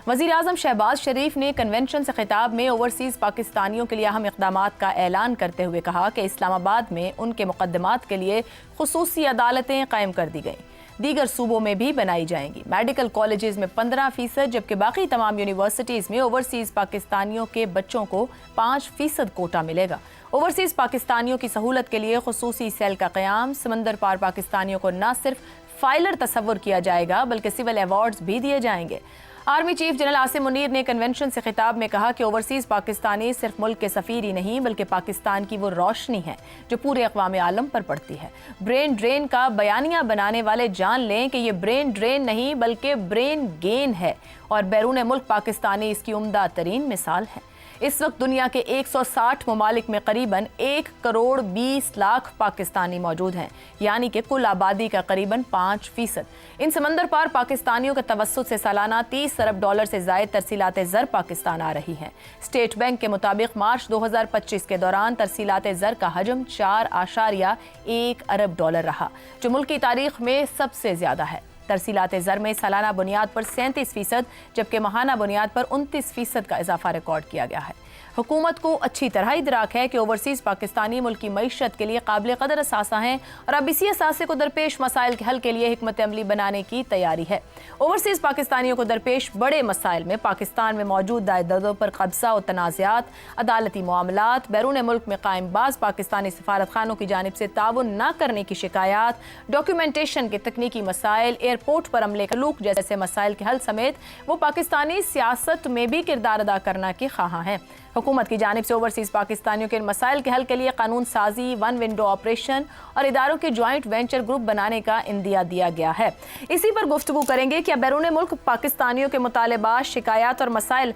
وزیر اعظم شہباز شریف نے کنونشن سے خطاب میں اوورسیز پاکستانیوں کے لیے اہم اقدامات کا اعلان کرتے ہوئے کہا کہ اسلام آباد میں ان کے مقدمات کے لیے خصوصی عدالتیں قائم کر دی گئیں, دیگر صوبوں میں بھی بنائی جائیں گی. میڈیکل کالجز میں 15%, جبکہ باقی تمام یونیورسٹیز میں اوورسیز پاکستانیوں کے بچوں کو 5% کوٹا ملے گا. اوورسیز پاکستانیوں کی سہولت کے لیے خصوصی سیل کا قیام. سمندر پار پاکستانیوں کو نہ صرف فائلر تصور کیا جائے گا بلکہ سول ایوارڈز بھی دیے جائیں گے. Army chief general Asim Munir نے کنونشن سے خطاب میں کہا کہ اوورسیز پاکستانی صرف ملک کے سفیر ہی نہیں بلکہ پاکستان کی وہ روشنی ہے جو پورے اقوام عالم پر پڑتی ہے. برین ڈرین کا بیانیہ بنانے والے جان لیں کہ یہ برین ڈرین نہیں بلکہ برین گین ہے, اور بیرون ملک پاکستانی اس کی عمدہ ترین مثال ہے. اس وقت دنیا کے 160 ممالک میں قریباً 1 کروڑ 20 لاکھ پاکستانی موجود ہیں, یعنی کہ کل آبادی کا قریباً 5%. ان سمندر پار پاکستانیوں کے توسط سے سالانہ $30 ارب سے زائد ترسیلات زر پاکستان آ رہی ہیں. اسٹیٹ بینک کے مطابق مارچ 2025 کے دوران ترسیلات زر کا حجم $4.1 ارب رہا, جو ملک کی تاریخ میں سب سے زیادہ ہے. ترسیلات زر میں سالانہ بنیاد پر 37%, جبکہ ماہانہ بنیاد پر 29% کا اضافہ ریکارڈ کیا گیا ہے. हुकूमत को अच्छी तरह इदराक है कि ओवरसीज़ पाकिस्तानी मुल्क की मईशत के लिए काबिल कदर असासा हैं और अब इसी असासे को दरपेश मसाइल के हल के लिए हिकमत अमली बनाने की तैयारी है। ओवरसीज़ पाकिस्तानियों को दरपेश बड़े मसाइल में पाकिस्तान में मौजूद दायददों पर कब्जा और तनाज़ात, अदालती मामलात, बैरून मुल्क में कायम बाज़ पाकिस्तानी सफारत खानों की जानिब से ताउन न करने की शिकायत, डॉक्यूमेंटेशन के तकनीकी मसाइल, एयरपोर्ट पर अमले का लूक जैसे मसाइल के हल समेत वो पाकिस्तानी सियासत में भी किरदार अदा करना के ख्वाहां हैं। हुकूमत की जानिब से ओवरसीज़ पाकिस्तानियों के इन मसाइल के हल के लिए कानून साजी, वन विंडो ऑपरेशन और इदारों के जॉइंट वेंचर ग्रुप बनाने का इंदिया दिया गया है। इसी पर गुफ्तगू करेंगे कि बैरून मुल्क पाकिस्तानियों के मुतालबात, शिकायत और मसाइल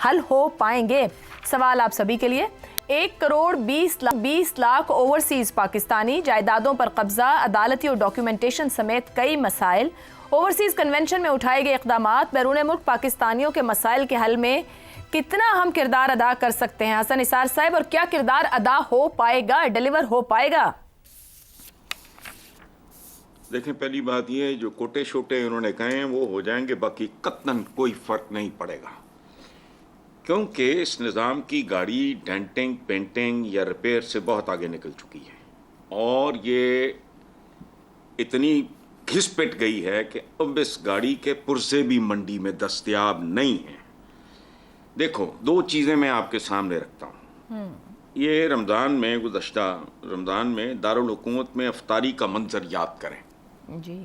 हल हो पाएंगे। सवाल आप सभी के लिए। 1 करोड़ 20 लाख ओवरसीज़ पाकिस्तानी, जायदादों पर कब्जा, अदालती और डॉक्यूमेंटेशन समेत कई मसाइल, ओवरसीज़ कन्वेंशन में उठाए गए इक़दामात बैरून मुल्क पाकिस्तानियों के मसाइल के हल में कितना हम किरदार अदा कर सकते हैं हसन निसार साहब, और क्या किरदार अदा हो पाएगा, डिलीवर हो पाएगा? देखें, पहली बात ये है, जो कोटे शोटे उन्होंने कहे हैं वो हो जाएंगे, बाकी कतन कोई फ़र्क नहीं पड़ेगा, क्योंकि इस निज़ाम की गाड़ी डेंटिंग, पेंटिंग या रिपेयर से बहुत आगे निकल चुकी है और ये इतनी घिस पिट गई है कि अब इस गाड़ी के पुर्जे भी मंडी में दस्तयाब नहीं हैं। देखो, 2 चीज़ें मैं आपके सामने रखता हूँ। ये गुज़श्ता रमज़ान में दारुल हुकूमत में अफ्तारी का मंजर याद करें जी,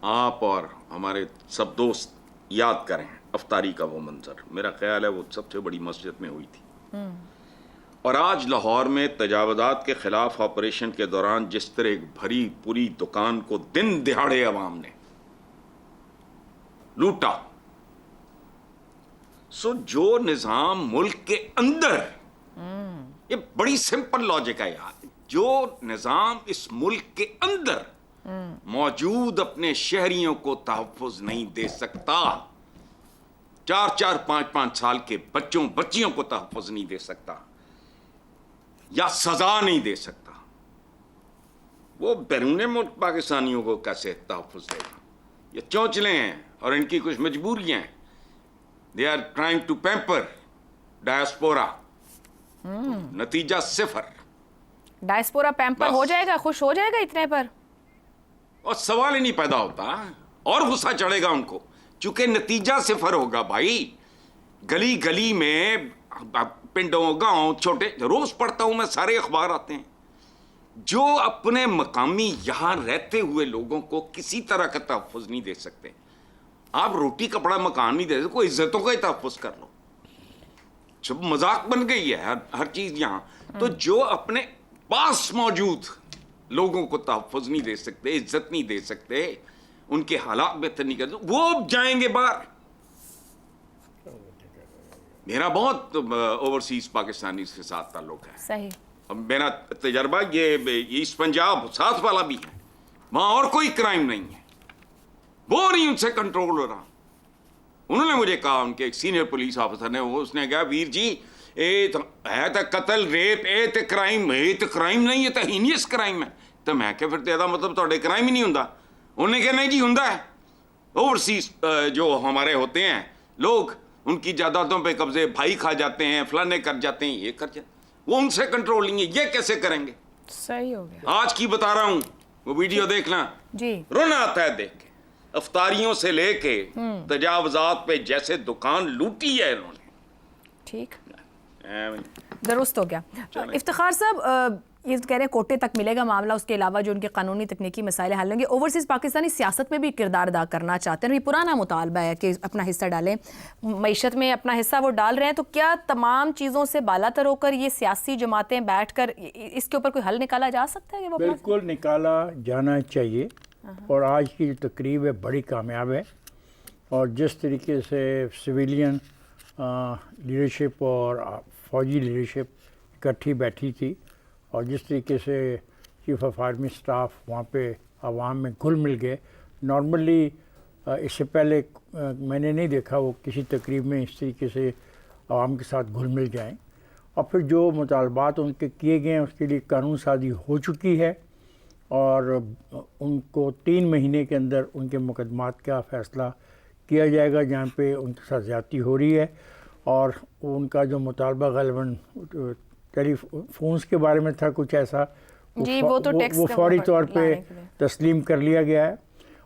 आप और हमारे सब दोस्त याद करें अफ्तारी का वो मंजर। मेरा ख्याल है वो सबसे बड़ी मस्जिद में हुई थी। और आज लाहौर में तजावुज़ात के ख़िलाफ़ ऑपरेशन के दौरान जिस तरह एक भरी पूरी दुकान को दिन दिहाड़े अवाम ने लूटा, सो जो निज़ाम मुल्क के अंदर, ये बड़ी सिंपल लॉजिक है यार, जो निज़ाम इस मुल्क के अंदर मौजूद अपने शहरियों को तहफ़्फ़ुज़ नहीं दे सकता, 4-4, 5-5 साल के बच्चियों को तहफ़्फ़ुज़ नहीं दे सकता या सजा नहीं दे सकता, वो बैरून मुल्क पाकिस्तानियों को कैसे तहफ़्फ़ुज़ देगा? ये चौंचले हैं और इनकी कुछ मजबूरियां हैं। They are trying to pamper diaspora, नतीजा 0। डायस्पोरा पैम्पर हो जाएगा, खुश हो जाएगा इतने पर? और सवाल ही नहीं पैदा होता और गुस्सा चढ़ेगा उनको, चूंकि नतीजा 0 होगा भाई। गली गली में, पिंडों, गांव, छोटे, रोज पढ़ता हूं मैं, सारे अखबार आते हैं, जो अपने मकामी यहां रहते हुए लोगों को किसी तरह का तहफ़्फ़ुज़ नहीं दे सकते। आप रोटी कपड़ा मकान नहीं दे सकते, कोई इज्जतों का ही तहफ़्फ़ुज़ कर लो। सब मजाक बन गई है हर चीज यहां। तो जो अपने पास मौजूद लोगों को तहफ़्फ़ुज़ नहीं दे सकते, इज्जत नहीं दे सकते, उनके हालात बेहतर नहीं करते, वो जाएंगे बाहर। मेरा बहुत ओवरसीज पाकिस्तानी के साथ ताल्लुक है। सही। अब मेरा तजर्बा ये ईस्ट पंजाब साथ वाला भी है, वहां और कोई क्राइम नहीं है, वो नहीं उनसे कंट्रोल हो रहा। उन्होंने मुझे कहा, उनके एक सीनियर पुलिस ऑफिसर ने, उसने कहा वीर जी ये तो है तो कत्ल रेप, ये तो क्राइम, ये तो क्राइम नहीं, ये तो हीनियस क्राइम है। तो मैं क्या, फिर तो मतलब तो क्राइम ही नहीं होंदा? उन्होंने कहा नहीं जी होंदा है। ओवरसीज जो हमारे होते हैं लोग, उनकी जायदादों पे कब्जे भाई खा जाते हैं, फलाने कर जाते हैं, ये कर जाते, वो उनसे कंट्रोल नहीं है, ये कैसे करेंगे? सही हो गया। आज की बता रहा हूं, वो वीडियो देखना जी, रोना आता है देख के। अफ्तारियों से लेके तजावुज़ात पे जैसे दुकान लूटी है इन्होंने। ठीक, दुरुस्त हो गया। इफ्तिखार साहब, ये कह रहे हैं कोटे तक मिलेगा मामला, उसके अलावा जो उनके कानूनी तकनीकी मसाइल हल होंगे। ओवरसीज़ पाकिस्तानी सियासत में भी किरदार अदा करना चाहते हैं, ये पुराना मुतालबा है कि अपना हिस्सा डालें, मईशत में अपना हिस्सा वो डाल रहे हैं। तो क्या तमाम चीज़ों से बालातर होकर ये सियासी जमातें बैठ कर इसके ऊपर कोई हल निकाला जा सकता है? कि वो बिल्कुल निकाला जाना चाहिए, और आज की जो तकरीब है बड़ी कामयाब है। और जिस तरीके से सिविलियन लीडरशिप और फौजी लीडरशिप इकट्ठी बैठी थी, और जिस तरीके से चीफ ऑफ आर्मी स्टाफ वहाँ पे आवाम में घुल मिल गए, नॉर्मली इससे पहले मैंने नहीं देखा वो किसी तकरीब में इस तरीके से आवाम के साथ घुल मिल जाएं। और फिर जो मुतालबात उनके किए गए हैं उसके लिए कानून साजी हो चुकी है, और उनको 3 महीने के अंदर उनके मुकदमात का फ़ैसला किया जाएगा जहाँ पे उनके साथ ज़्यादती हो रही है। اور ان کا جو مطالبہ غالباً ٹیلی فونز کے بارے میں تھا کچھ ایسا، جی وہ تو ٹیکس وہ فوری طور پہ تسلیم کر لیا گیا ہے،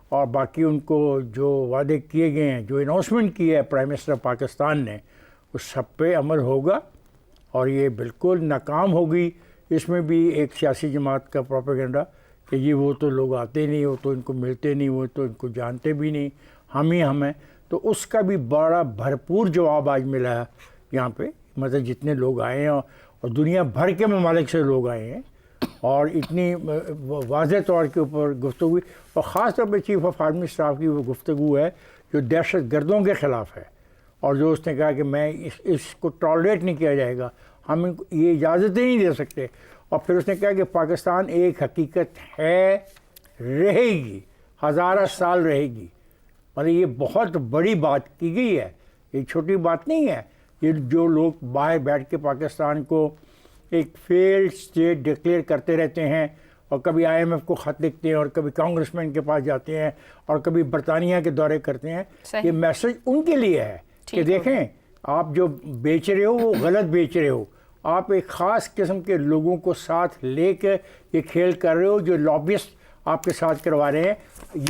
اور باقی ان کو جو وعدے کیے گئے ہیں، جو اناؤنسمنٹ کی ہے پرائم منسٹر پاکستان نے، اس سب پہ عمل ہوگا، اور یہ بالکل ناکام ہوگی۔ اس میں بھی ایک سیاسی جماعت کا پروپیگنڈا کہ یہ وہ تو لوگ آتے نہیں، وہ تو ان کو ملتے نہیں، وہ تو ان کو جانتے بھی نہیں، ہم ہی ہم ہیں، تو اس کا بھی بڑا بھرپور جواب آج ملا ہے یہاں پہ، مطلب جتنے لوگ آئے ہیں اور دنیا بھر کے ممالک سے لوگ آئے ہیں، اور اتنی واضح طور کے اوپر گفتگو ہوئی، اور خاص طور پہ چیف آف آرمی اسٹاف کی وہ گفتگو ہے جو دہشت گردوں کے خلاف ہے، اور جو اس نے کہا کہ میں اس کو ٹالریٹ نہیں کیا جائے گا، ہم ان کو یہ اجازت ہی نہیں دے سکتے، اور پھر اس نے کہا کہ پاکستان ایک حقیقت ہے، رہے گی، ہزارہ سال رہے گی۔ مطلب یہ بہت بڑی بات کی گئی ہے، یہ چھوٹی بات نہیں ہے۔ یہ جو لوگ باہر بیٹھ کے پاکستان کو ایک فیلڈ اسٹیٹ ڈکلیئر کرتے رہتے ہیں، اور کبھی آئی ایم ایف کو خط لکھتے ہیں، اور کبھی کانگریس مین کے پاس جاتے ہیں، اور کبھی برطانیہ کے دورے کرتے ہیں، یہ میسج ان کے لیے ہے کہ دیکھیں آپ جو بیچ رہے ہو وہ غلط بیچ رہے ہو، آپ ایک خاص قسم کے لوگوں کو ساتھ لے کے یہ کھیل کر رہے ہو، جو لابسٹ آپ کے ساتھ کروا رہے ہیں۔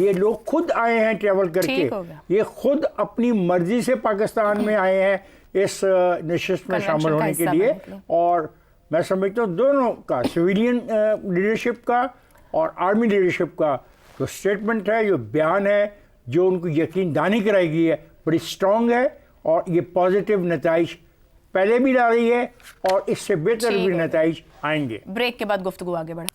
یہ لوگ خود آئے ہیں ٹریول کر کے، یہ خود اپنی مرضی سے پاکستان میں آئے ہیں اس نشست میں شامل ہونے کے لیے، اور میں سمجھتا ہوں دونوں کا، سویلین لیڈرشپ کا اور آرمی لیڈرشپ کا جو اسٹیٹمنٹ ہے، جو بیان ہے، جو ان کو یقین دہانی کرائی گئی ہے، بڑی اسٹرانگ ہے، اور یہ پازیٹیو نتائج پہلے بھی لا رہی ہے، اور اس سے بہتر بھی نتائج آئیں گے۔ بریک کے بعد گفتگو آگے بڑھے۔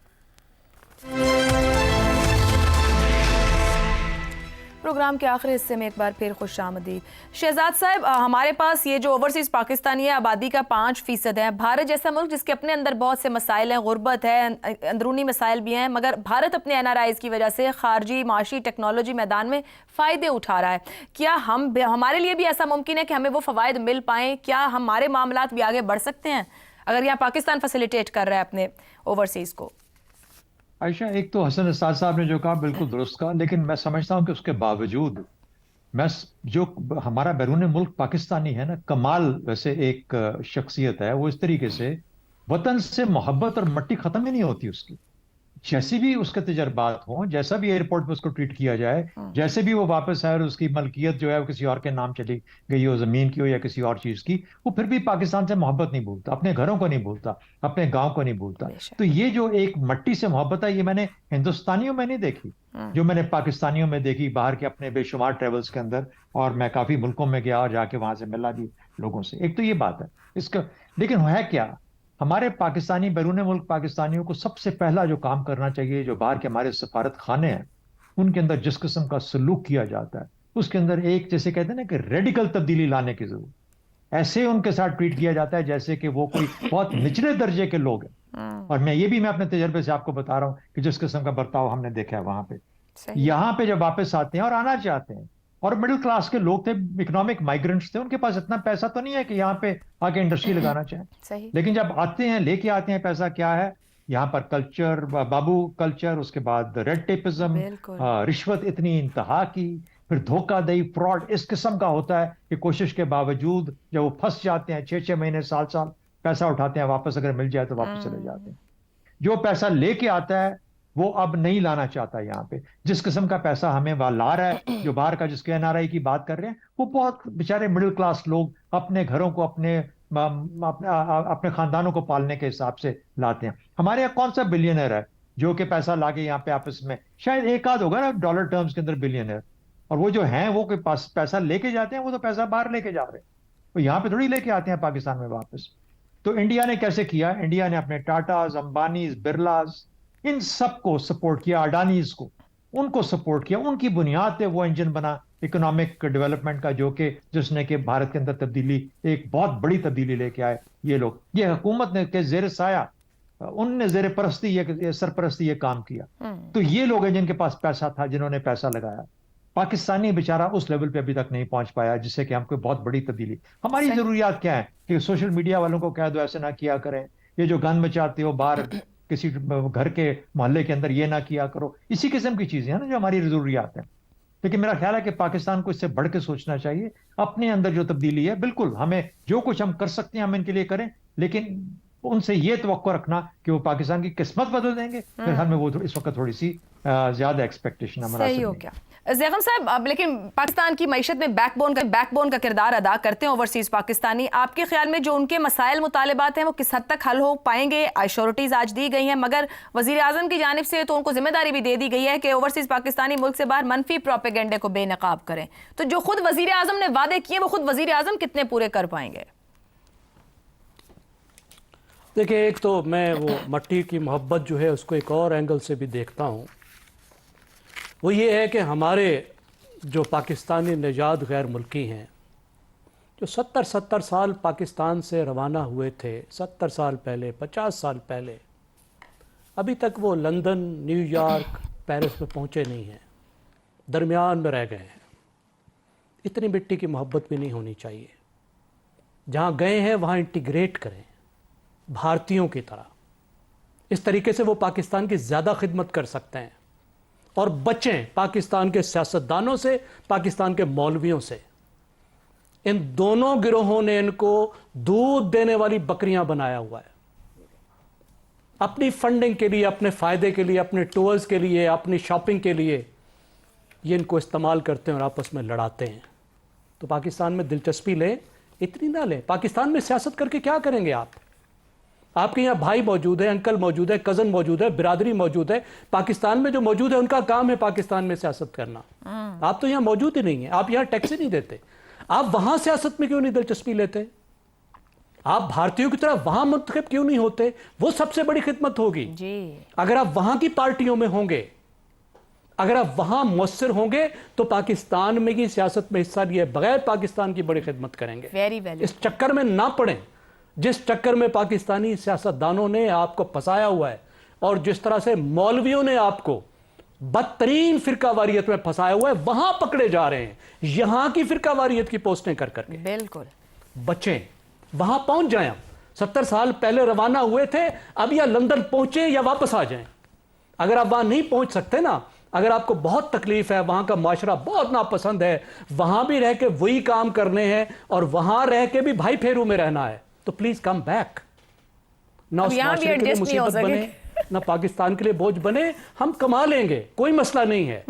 پروگرام کے آخری حصے میں ایک بار پھر خوش آمدید۔ شہزاد صاحب، ہمارے پاس یہ جو اوورسیز پاکستانی ہے آبادی کا 5% ہے۔ بھارت جیسا ملک جس کے اپنے اندر بہت سے مسائل ہیں، غربت ہے، اندرونی مسائل بھی ہیں، مگر بھارت اپنے NRIs کی وجہ سے خارجی معاشی ٹیکنالوجی میدان میں فائدے اٹھا رہا ہے۔ کیا ہمارے لیے بھی ایسا ممکن ہے کہ ہمیں وہ فوائد مل پائیں؟ کیا ہمارے معاملات بھی آگے بڑھ سکتے ہیں اگر یہاں پاکستان فیسیلیٹیٹ کر رہا ہے اپنے اوورسیز کو؟ عائشہ، ایک تو حسن اسد صاحب نے جو کہا بالکل درست کہا، لیکن میں سمجھتا ہوں کہ اس کے باوجود جو ہمارا بیرون ملک پاکستانی ہے نا، کمال ویسے ایک شخصیت ہے، وہ اس طریقے سے وطن سے محبت اور مٹی ختم ہی نہیں ہوتی اس کی، جیسی بھی اس کے تجربات ہوں، جیسا بھی ایئرپورٹ پہ اس کو ٹریٹ کیا جائے، جیسے بھی وہ واپس آئے اور اس کی ملکیت جو ہے وہ کسی اور کے نام چلی گئی ہو، زمین کی ہو یا کسی اور چیز کی، وہ پھر بھی پاکستان سے محبت نہیں بھولتا، اپنے گھروں کو نہیں بھولتا، اپنے گاؤں کو نہیں بھولتا۔ تو یہ جو ایک مٹی سے محبت ہے، یہ میں نے ہندوستانیوں میں نہیں دیکھی، جو میں نے پاکستانیوں میں دیکھی باہر کے اپنے بے شمار ٹریولز کے اندر، اور میں کافی ملکوں میں گیا اور جا کے وہاں سے ملا بھی لوگوں سے۔ ایک تو یہ بات ہے اس کا، لیکن ہے کیا، ہمارے پاکستانی بیرون ملک پاکستانیوں کو سب سے پہلا جو کام کرنا چاہیے، جو باہر کے ہمارے سفارت خانے ہیں ان کے اندر جس قسم کا سلوک کیا جاتا ہے، اس کے اندر ایک جیسے کہتے ہیں نا کہ ریڈیکل تبدیلی لانے کی ضرورت۔ ایسے ان کے ساتھ ٹریٹ کیا جاتا ہے جیسے کہ وہ کوئی بہت نچلے درجے کے لوگ ہیں، اور میں یہ بھی میں اپنے تجربے سے آپ کو بتا رہا ہوں کہ جس قسم کا برتاؤ ہم نے دیکھا ہے وہاں پہ۔ یہاں پہ جب واپس آتے ہیں اور آنا چاہتے ہیں، اور مڈل کلاس کے لوگ تھے، اکنامک مائیگرنٹس تھے، ان کے پاس اتنا پیسہ تو نہیں ہے کہ یہاں پہ آ کے انڈسٹری لگانا چاہیں، لیکن جب آتے ہیں، لے کے آتے ہیں پیسہ، کیا ہے یہاں پر کلچر، بابو کلچر، اس کے بعد ریڈ ٹیپزم، رشوت اتنی انتہا کی، پھر دھوکہ دہی، فراڈ اس قسم کا ہوتا ہے کہ کوشش کے باوجود جب وہ پھنس جاتے ہیں، 6 مہینے سال پیسہ اٹھاتے ہیں، واپس اگر مل جائے تو واپس چلے جاتے ہیں۔ جو پیسہ لے کے آتا ہے وہ اب نہیں لانا چاہتا یہاں پہ، جس قسم کا پیسہ ہمیں وہ لا رہا ہے، جو باہر کا جس کے NRI کی بات کر رہے ہیں، وہ بہت بیچارے مڈل کلاس لوگ اپنے گھروں کو، اپنے خاندانوں کو پالنے کے حساب سے لاتے ہیں۔ ہمارے یہاں کون سا بلینئر ہے جو کہ پیسہ لا کے یہاں پہ آپس میں، شاید ایک آدھ ہوگا نا ڈالر ٹرمز کے اندر بلینئر، اور وہ جو ہیں وہ کوئی پیسہ لے کے جاتے ہیں، وہ تو پیسہ باہر لے کے جا رہے ہیں، وہ یہاں پہ تھوڑی لے کے آتے ہیں پاکستان میں واپس۔ تو انڈیا نے کیسے کیا؟ انڈیا نے اپنے ٹاٹاز، امبانیز، برلاز، ان سب کو سپورٹ کیا، اڈانیز کو، ان کو سپورٹ کیا، ان کی بنیاد پہ وہ انجن بنا اکنامک ڈیولپمنٹ کا، جو کہ جس نے کہ بھارت کے اندر تبدیلی، ایک بہت بڑی تبدیلی لے کے آئے یہ لوگ، یہ حکومت نے کہ زیر سایہ، ان نے زیر پرستی، یہ سرپرستی یہ کام کیا۔ تو یہ لوگ ہیں جن کے پاس پیسہ تھا، جنہوں نے پیسہ لگایا۔ پاکستانی بیچارہ اس لیول پہ ابھی تک نہیں پہنچ پایا جس سے کہ ہم کو بہت بڑی تبدیلی۔ ہماری ضروریات کیا ہیں کہ سوشل میڈیا والوں کو کہہ دو ایسے نہ کیا کریں، یہ جو گن مچاتے ہو باہر کسی گھر کے محلے کے اندر یہ نہ کیا کرو، اسی قسم کی چیزیں ہیں نا جو ہماری ضروریات ہیں۔ لیکن میرا خیال ہے کہ پاکستان کو اس سے بڑھ کے سوچنا چاہیے. اپنے اندر جو تبدیلی ہے بالکل ہمیں جو کچھ ہم کر سکتے ہیں ہم ان کے لیے کریں, لیکن ان سے یہ توقع رکھنا کہ وہ پاکستان کی قسمت بدل دیں گے, میرے خیال میں وہ اس وقت تھوڑی سی زیادہ ایکسپیکٹیشن ہمارا. صحیح ہو گیا زیغم صاحب. اب لیکن پاکستان کی معیشت میں بیک بون کا کردار ادا کرتے ہیں اوورسیز پاکستانی. آپ کے خیال میں جو ان کے مسائل مطالبات ہیں وہ کس حد تک حل ہو پائیں گے؟ ایشورٹیز آج دی گئی ہیں, مگر وزیر اعظم کی جانب سے تو ان کو ذمہ داری بھی دے دی گئی ہے کہ اوورسیز پاکستانی ملک سے باہر منفی پروپیگنڈے کو بے نقاب کریں. تو جو خود وزیر اعظم نے وعدے کیے وہ خود وزیر اعظم کتنے پورے کر پائیں گے؟ دیکھیں, ایک تو میں وہ مٹی کی محبت جو ہے اس کو ایک اور اینگل سے بھی دیکھتا ہوں. وہ یہ ہے کہ ہمارے جو پاکستانی نژاد غیر ملکی ہیں جو 70 سال پاکستان سے روانہ ہوئے تھے, 70 سال پہلے, 50 سال پہلے, ابھی تک وہ لندن, نیو یارک, پیرس میں پہنچے نہیں ہیں, درمیان میں رہ گئے ہیں. اتنی مٹی کی محبت بھی نہیں ہونی چاہیے. جہاں گئے ہیں وہاں انٹیگریٹ کریں بھارتیوں کی طرح. اس طریقے سے وہ پاکستان کی زیادہ خدمت کر سکتے ہیں. اور بچیں پاکستان کے سیاستدانوں سے, پاکستان کے مولویوں سے. ان دونوں گروہوں نے ان کو دودھ دینے والی بکریاں بنایا ہوا ہے. اپنی فنڈنگ کے لیے, اپنے فائدے کے لیے, اپنے ٹورز کے لیے, اپنی شاپنگ کے لیے یہ ان کو استعمال کرتے ہیں اور آپس میں لڑاتے ہیں. تو پاکستان میں دلچسپی لیں, اتنی نہ لیں. پاکستان میں سیاست کر کے کیا کریں گے آپ؟ آپ کے یہاں بھائی موجود ہے, انکل موجود ہے, کزن موجود ہے, برادری موجود ہے. پاکستان میں جو موجود ہے ان کا کام ہے پاکستان میں سیاست کرنا. آپ تو یہاں موجود ہی نہیں ہیں, آپ یہاں ٹیکس ہی نہیں دیتے. آپ وہاں سیاست میں کیوں نہیں دلچسپی لیتے؟ آپ بھارتیوں کی طرح وہاں منتخب کیوں نہیں ہوتے؟ وہ سب سے بڑی خدمت ہوگی. اگر آپ وہاں کی پارٹیوں میں ہوں گے, اگر آپ وہاں مؤثر ہوں گے تو پاکستان میں کی سیاست میں حصہ لیے بغیر پاکستان کی بڑی خدمت کریں گے. اس چکر میں نہ پڑیں جس چکر میں پاکستانی سیاستدانوں نے آپ کو پھنسایا ہوا ہے, اور جس طرح سے مولویوں نے آپ کو بدترین فرقہ واریت میں پھنسایا ہوا ہے. وہاں پکڑے جا رہے ہیں یہاں کی فرقہ واریت کی پوسٹیں کر کے. بالکل بچیں, وہاں پہنچ جائیں. 70 سال پہلے روانہ ہوئے تھے, اب یا لندن پہنچیں یا واپس آ جائیں. اگر آپ وہاں نہیں پہنچ سکتے نا, اگر آپ کو بہت تکلیف ہے, وہاں کا معاشرہ بہت ناپسند ہے, وہاں بھی رہ کے وہی کام کرنے ہیں اور وہاں رہ کے بھی بھائی پھیرو میں رہنا ہے, تو پلیز کم بیک. نہ اس معاشرے کے لیے مصیبت بنے, نہ پاکستان کے لیے بوجھ بنے. ہم کما لیں گے, کوئی مسئلہ نہیں ہے,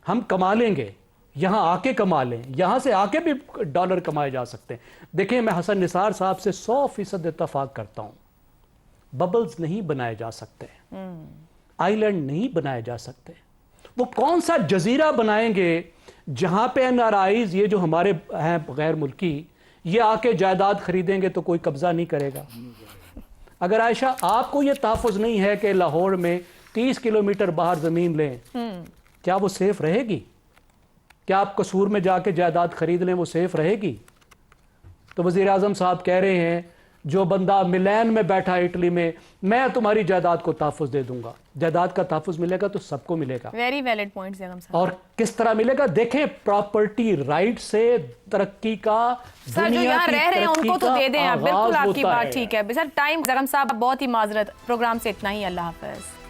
ہم کما لیں گے. یہاں آ کے کما لیں, یہاں سے آ کے بھی ڈالر کمائے جا سکتے ہیں. دیکھیں, میں حسن نثار صاحب سے 100% اتفاق کرتا ہوں. ببلز نہیں بنائے جا سکتے, آئی لینڈ نہیں بنائے جا سکتے. وہ کون سا جزیرہ بنائیں گے جہاں پہ این آر آئیز, یہ جو ہمارے ہیں غیر ملکی, یہ آ کے جائیداد خریدیں گے تو کوئی قبضہ نہیں کرے گا. اگر عائشہ آپ کو یہ تحفظ نہیں ہے کہ لاہور میں 30 کلومیٹر باہر زمین لیں, کیا وہ سیف رہے گی؟ کیا آپ قصور میں جا کے جائیداد خرید لیں, وہ سیف رہے گی؟ تو وزیر اعظم صاحب کہہ رہے ہیں جو بندہ ملین میں بیٹھا اٹلی میں تمہاری جائیداد کو تحفظ دے دوں گا. جائیداد کا تحفظ ملے گا تو سب کو ملے گا. ویری ویلڈ پوائنٹ زیغم صاحب. اور کس طرح ملے گا؟ دیکھیں, پراپرٹی رائٹ سے ترقی کا, سر جو یہاں رہ رہے ہیں ان کو تو دے دیں. بالکل آپ کی بات ٹھیک ہے. سر ٹائم, زیغم صاحب بہت ہی معذرت, پروگرام سے اتنا ہی. اللہ حافظ.